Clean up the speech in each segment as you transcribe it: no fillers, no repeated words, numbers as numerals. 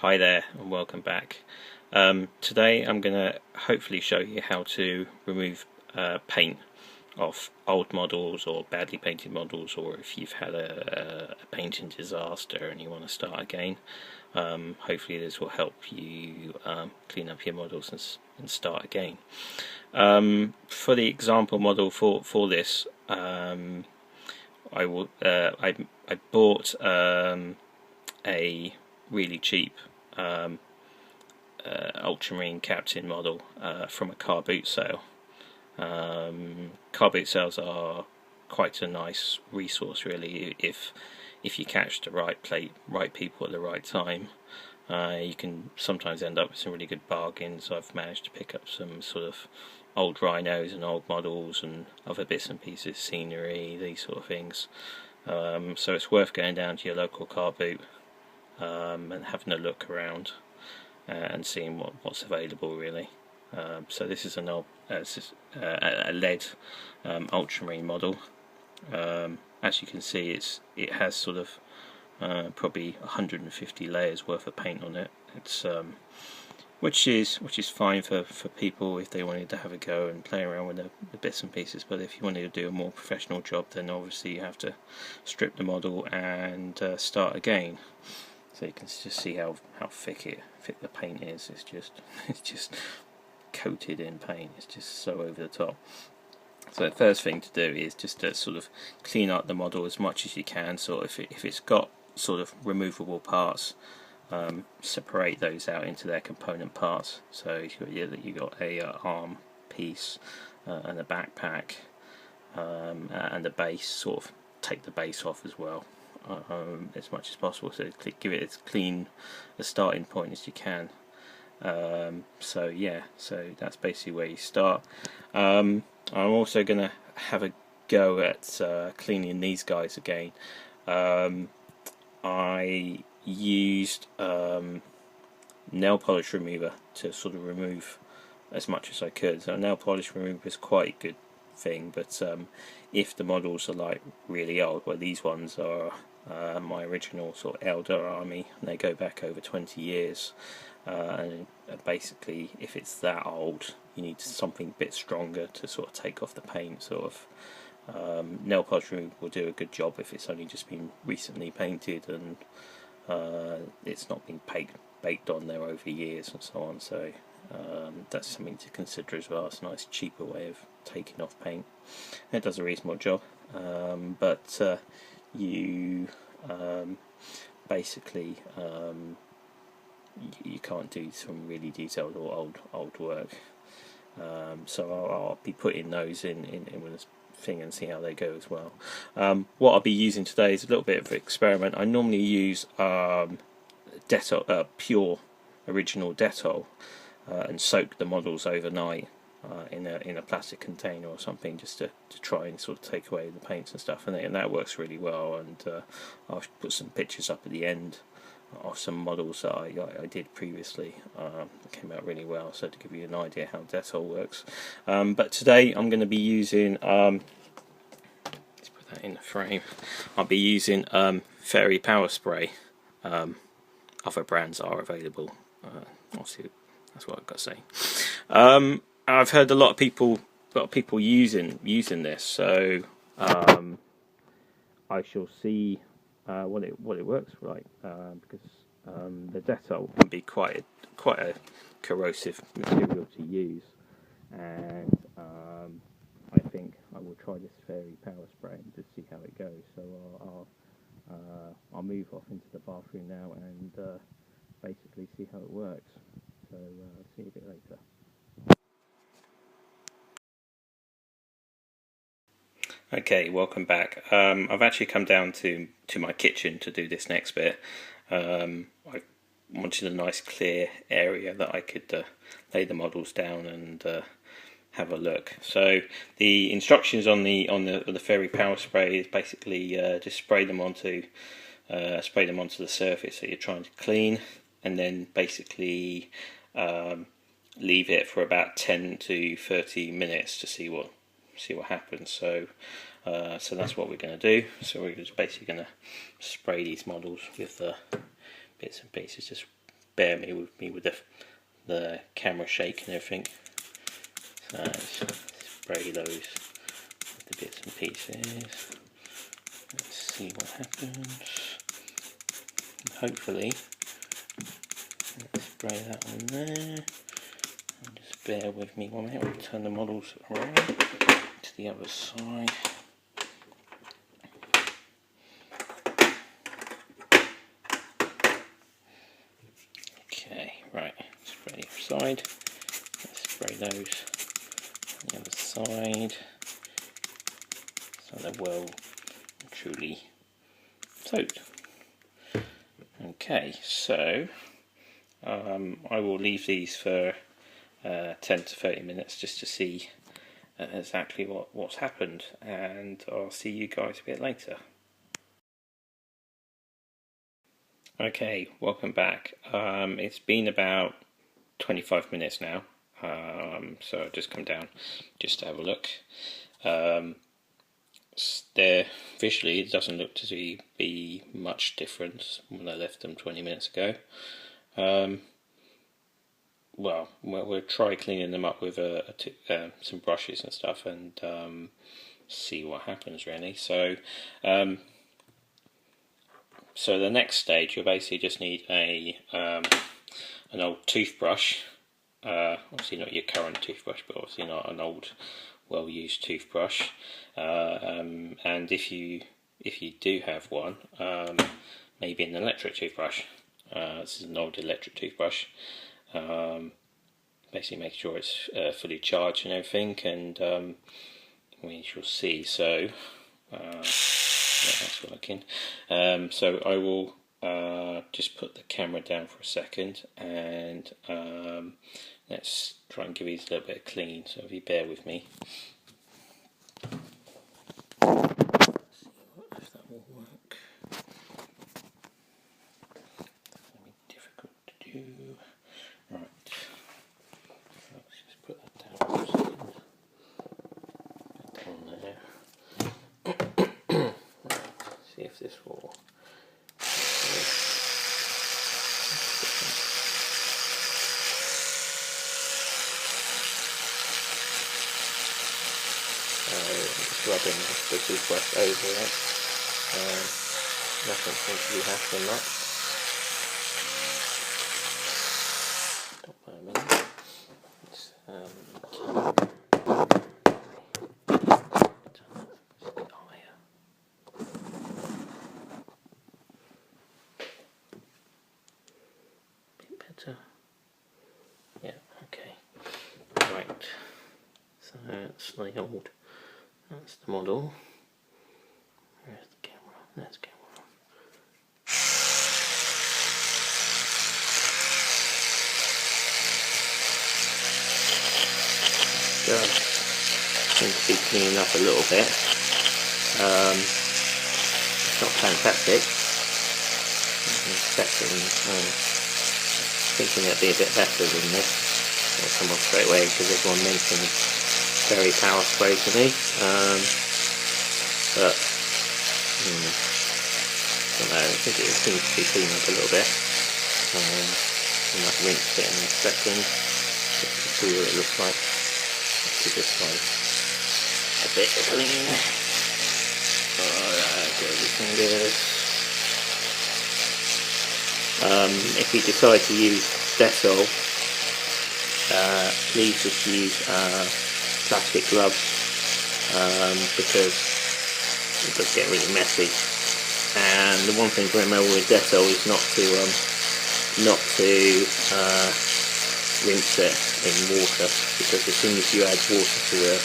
Hi there and welcome back. Today I'm going to hopefully show you how to remove paint off old models or badly painted models, or if you've had a painting disaster and you want to start again. Hopefully this will help you clean up your models and start again. For the example model for this, I bought a really cheap Ultramarine Captain model from a car boot sale. Car boot sales are quite a nice resource, really, if you catch the right people at the right time. You can sometimes end up with some really good bargains. I've managed to pick up some sort of old rhinos and old models and other bits and pieces, scenery, these sort of things. So it's worth going down to your local car boot and having a look around and seeing what's available, really. So this is a lead Ultramarine model. As you can see, it has sort of probably 150 layers worth of paint on it. It's which is fine for people if they wanted to have a go and play around with the bits and pieces. But if you wanted to do a more professional job, then obviously you have to strip the model and start again. So you can just see how thick the paint is. It's just coated in paint. It's just so over the top. So the first thing to do is just to sort of clean up the model as much as you can. So if it's got sort of removable parts, separate those out into their component parts. So you got a arm piece and a backpack and the base. Sort of take the base off as well. As much as possible, so give it as clean a starting point as you can. So that's basically where you start. I'm also going to have a go at cleaning these guys again. I used nail polish remover to sort of remove as much as I could. So nail polish remover is quite a good thing, but if the models are like really old, well, these ones are my original sort of Elder Army, and they go back over 20 years, and basically if it's that old, you need something a bit stronger to sort of take off the paint. Sort of nail polish remover will do a good job if it's only just been recently painted and it's not been baked on there over years and so on. So that's something to consider as well. It's a nice cheaper way of taking off paint. It does a reasonable job, but you basically you can't do some really detailed or old work. So I'll be putting those in with this thing and see how they go as well. What I'll be using today is a little bit of an experiment. I normally use Dettol, pure original Dettol, and soak the models overnight in a plastic container or something, just to try and sort of take away the paints and stuff, and that works really well. And I'll put some pictures up at the end of some models that I did previously. That came out really well, so to give you an idea how Dettol works. But today I'm going to be using, let's put that in the frame, I'll be using Fairy Power Spray. Other brands are available. Obviously, that's what I've got to say. I've heard a lot of people using this, so I shall see what it works like, because the Dettol can be quite a corrosive material to use, and I think I will try this Fairy Power Spray and just see how it goes. So I'll move off into the bathroom now and basically see how it works. So see you a bit later. Okay, welcome back. I've actually come down to my kitchen to do this next bit. I wanted a nice clear area that I could lay the models down and have a look. So the instructions on the Fairy Power Spray is basically just spray them onto the surface that you're trying to clean, and then basically leave it for about 10 to 30 minutes to see what happens. So that's what we're going to do. So we're just basically going to spray these models with bits and pieces, just bear with me with the camera shake and everything. So let's spray those with the bits and pieces. Let's see what happens. And hopefully, let's spray that on there. And just bear with me 1 minute. We'll turn the models around to the other side. Okay, right. Spray the other side. Let's spray those on the other side. So they're well and truly soaked. Okay, so I will leave these for 10 to 30 minutes just to see exactly what's happened, and I'll see you guys a bit later. Okay, welcome back. It's been about 25 minutes now, so I've just come down just to have a look. There, visually, it doesn't look to be much difference when I left them 20 minutes ago. Well, we'll try cleaning them up with some brushes and stuff, and see what happens really. So the next stage, you'll basically just need an old toothbrush. Obviously not your current toothbrush, but obviously not an old, well-used toothbrush. And if you do have one, maybe an electric toothbrush. This is an old electric toothbrush. Basically make sure it's fully charged and everything, and we shall see. So yeah, that's working. So I will just put the camera down for a second, and let's try and give these a little bit of clean, so if you bear with me. Let's see if that will work. It's going to be difficult to do. Right, so let's just put that down for a second. Put that on there. Right, see if this will. Rubbing the toothbrush over it. Nothing seems to be happening much. Stop a minute. Let's turn that a bit higher. A bit better. Yeah, okay. Right. So it's the old. That's the model. Where's the camera? There's the camera. Does seem to be cleaning up a little bit. It's not fantastic. I'm thinking it'd be a bit better than this. It'll come off straight away because everyone mentioned very power spray to me, but I don't know, I think it seems to be cleaning up a little bit. I might rinse it in a second just to see what it looks like. Let's give this one a bit of clean. Alright, get everything good. If you decide to use Dettol, please just use plastic gloves, because it does get really messy. And the one thing to remember with Dettol is not to rinse it in water, because as soon as you add water to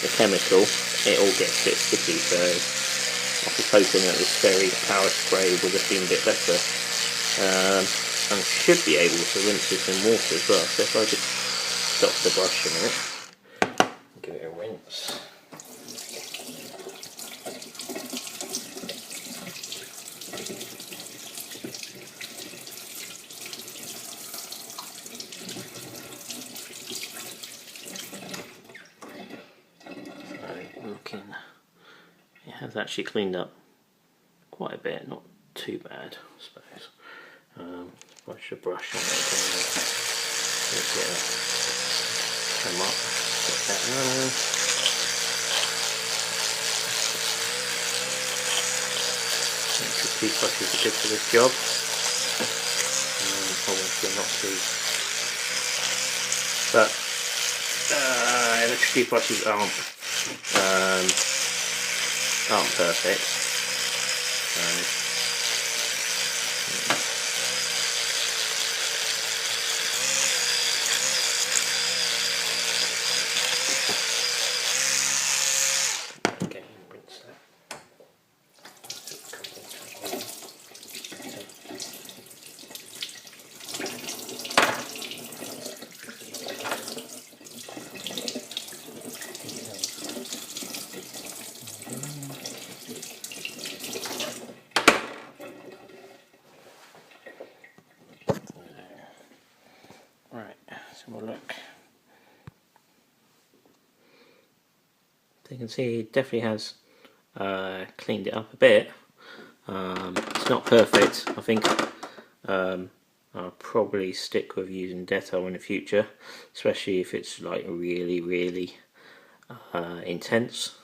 the chemical, it all gets a bit sticky. So I was hoping that this fairy power spray would have been a bit better. And should be able to rinse this in water as well. So if I just stop the brush a minute, give it a rinse. So looking, it has actually cleaned up quite a bit, not too bad, I suppose. brush the brush on it again. Make it come up. Get that running. Toothbrushes are good for this job. Obviously not too, but electric toothbrushes aren't perfect. Okay, rinse that. Right, so we'll look. So you can see it definitely has cleaned it up a bit. It's not perfect. I think I'll probably stick with using Dettol in the future, especially if it's like really intense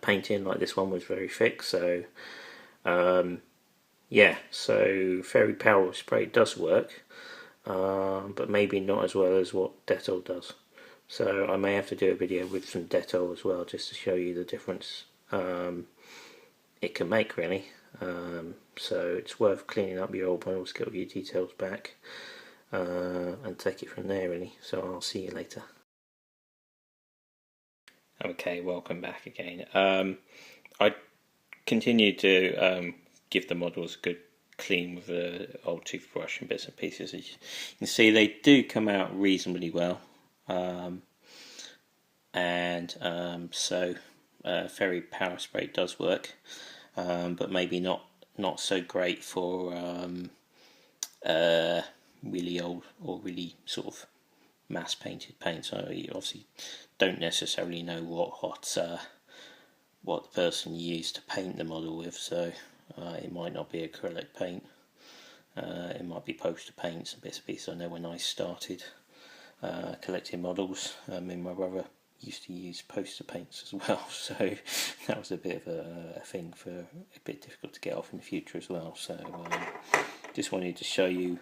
painting. Like this one was very thick, so yeah, so Fairy Power Spray does work, but maybe not as well as what Dettol does. So I may have to do a video with some Dettol as well, just to show you the difference it can make, really. So it's worth cleaning up your old bottles, get all your details back, and take it from there, really. So I'll see you later. Okay, welcome back again. I continue to give the models a good clean with the old toothbrush and bits and pieces. As you can see, they do come out reasonably well, so Fairy Power Spray does work, but maybe not so great for really old or really sort of mass painted paint. So you obviously don't necessarily know what the person used to paint the model with, so it might not be acrylic paint, it might be poster paints and bits and pieces. I know when I started collecting models, me and my brother used to use poster paints as well, so that was a bit of a thing for a bit difficult to get off in the future as well. So just wanted to show you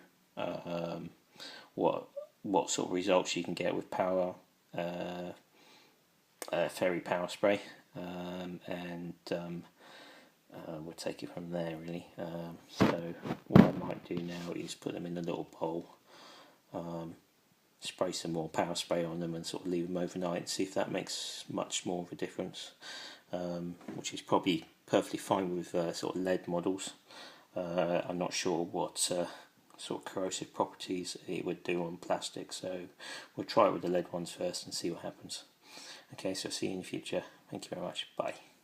what sort of results you can get with Fairy Power Spray, and we'll take it from there, really. So what I might do now is put them in a little bowl, spray some more power spray on them and sort of leave them overnight and see if that makes much more of a difference, which is probably perfectly fine with sort of lead models. I'm not sure what sort of corrosive properties it would do on plastic, so we'll try it with the lead ones first and see what happens. Okay, so see you in the future. Thank you very much. Bye.